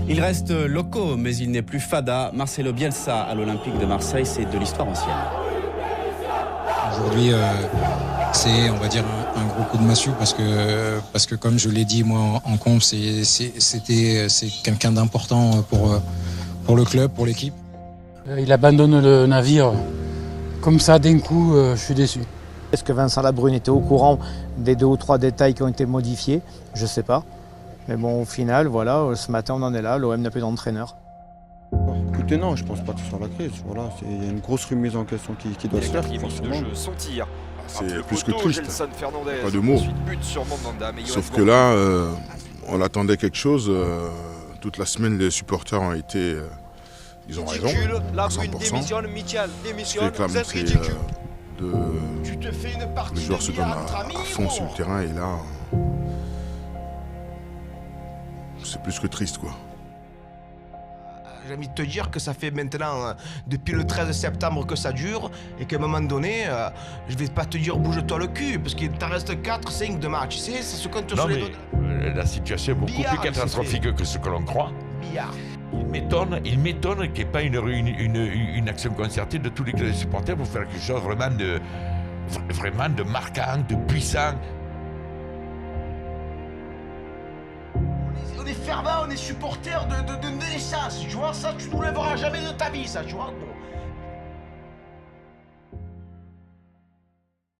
Il reste locaux, mais il n'est plus fada. Marcelo Bielsa à l'Olympique de Marseille, c'est de l'histoire ancienne. Aujourd'hui, c'est, on va dire, un gros coup de massue parce que comme je l'ai dit moi en conf, c'est quelqu'un d'important pour le club, pour l'équipe. Il abandonne le navire comme ça d'un coup, je suis déçu. Est-ce que Vincent Labrune était au courant des 2 ou 3 détails qui ont été modifiés? Je ne sais pas. Mais bon, au final, voilà, ce matin on en est là, l'OM n'a plus d'entraîneur. Écoutez, non, je pense pas que ce soit la crise. Voilà, il y a une grosse remise en question qui doit se faire. C'est plus que triste, pas de mots. Sauf que là, on attendait quelque chose. Toute la semaine, les supporters ont été... ils ont raison, à 100%. Ce qui réclame, c'est les joueurs se donnent à fond sur le terrain. Et là, c'est plus que triste, quoi. J'ai envie de te dire que ça fait maintenant, depuis le 13 septembre que ça dure, et qu'à un moment donné, je vais pas te dire bouge-toi le cul, parce qu'il t'en reste 4, 5 de match, tu sais, c'est ce qu'on te sur les doigts. La situation est beaucoup plus catastrophique que ce que l'on croit. Il m'étonne qu'il n'y ait pas une action concertée de tous les supporters pour faire quelque chose vraiment de marquant, de puissant. On est fervent, on est supporters de naissance, tu vois, ça tu nous lèveras jamais de ta vie, ça, tu vois.